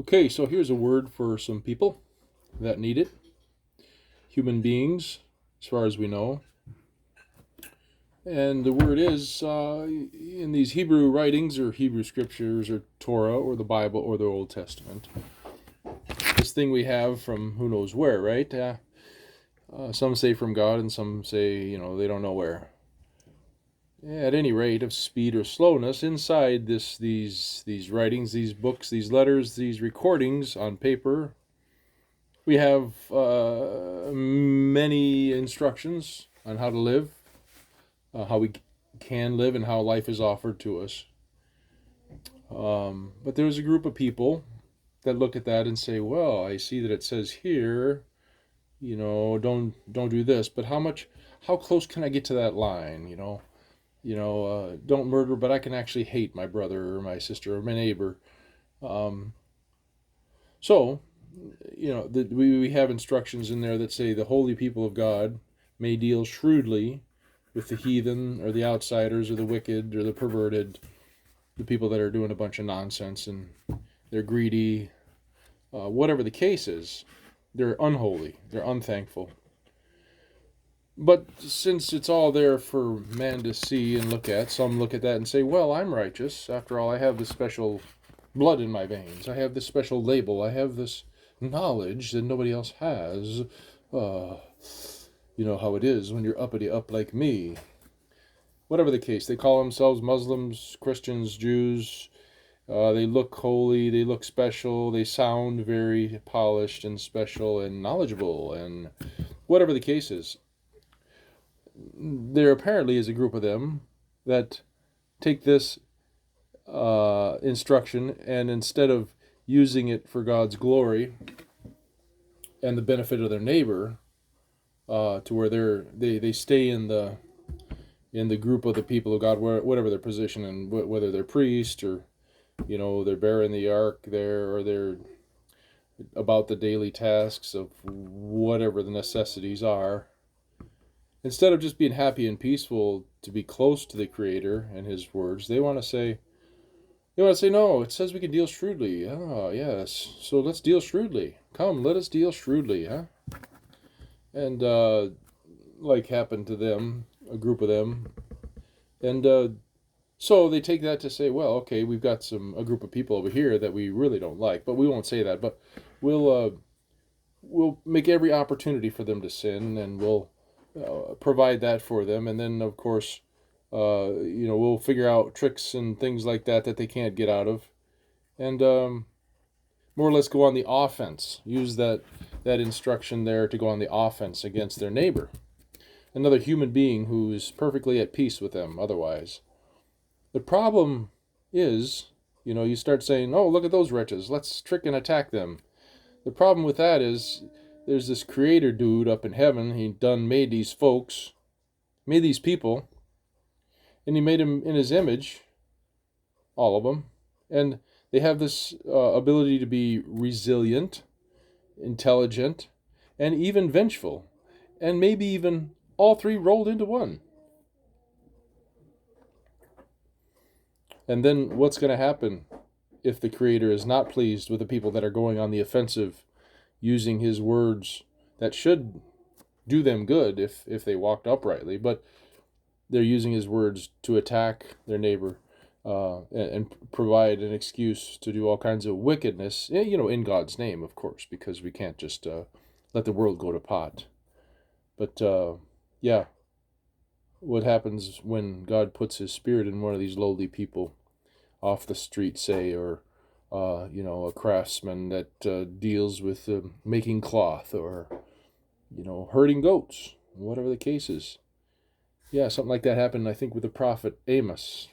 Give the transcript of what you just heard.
Okay, so here's a word for some people that need it. Human beings, as far as we know. And the word is in these Hebrew writings or Hebrew scriptures or Torah or the Bible or the Old Testament. This thing we have from who knows where, right? Some say from God and some say, they don't know where. At any rate of speed or slowness, inside these writings, these books, these letters, these recordings on paper, we have many instructions on how to live, how we can live, and how life is offered to us. But there's a group of people that look at that and say, "Well, I see that it says here, don't do this. But how close can I get to that line? Don't murder, but I can actually hate my brother or my sister or my neighbor." Um, so we have instructions in there that say the holy people of God may deal shrewdly with the heathen or the outsiders or the wicked or the perverted, the people that are doing a bunch of nonsense and they're greedy, whatever the case is, they're unholy, they're unthankful. But since it's all there for man to see and look at, some look at that and say, well, I'm righteous. After all, I have this special blood in my veins. I have this special label. I have this knowledge that nobody else has. You know how it is when you're uppity up like me. Whatever the case, they call themselves Muslims, Christians, Jews. They look holy, they look special, they sound very polished and special and knowledgeable, and whatever the case is. There apparently is a group of them that take this instruction and instead of using it for God's glory and the benefit of their neighbor, to where they stay in the group of the people of God, whatever their position, and whether they're priest or they're bearing the ark there, or they're about the daily tasks of whatever the necessities are. Instead of just being happy and peaceful to be close to the Creator and His words, they want to say, no, it says we can deal shrewdly. Ah, yes, so let's deal shrewdly. Come, let us deal shrewdly, huh? And like happened to them, a group of them, and so they take that to say, well, okay, we've got a group of people over here that we really don't like, but we won't say that. But we'll make every opportunity for them to sin, and we'll provide that for them, and then of course, we'll figure out tricks and things like that they can't get out of, and more or less go on the offense. Use that instruction there to go on the offense against their neighbor, another human being who's perfectly at peace with them otherwise. The problem is, you start saying, "Oh, look at those wretches. Let's trick and attack them." The problem with that is there's this creator dude up in heaven. He done made these folks, made these people, and he made them in his image, all of them. And they have this ability to be resilient, intelligent, and even vengeful. And maybe even all three rolled into one. And then what's going to happen if the Creator is not pleased with the people that are going on the offensive, using His words that should do them good if they walked uprightly, but they're using His words to attack their neighbor and provide an excuse to do all kinds of wickedness, in God's name, of course, because we can't just let the world go to pot. But yeah, what happens when God puts His Spirit in one of these lowly people off the street, say, or a craftsman that deals with making cloth, or herding goats, whatever the case is. Yeah, something like that happened, I think, with the prophet Amos.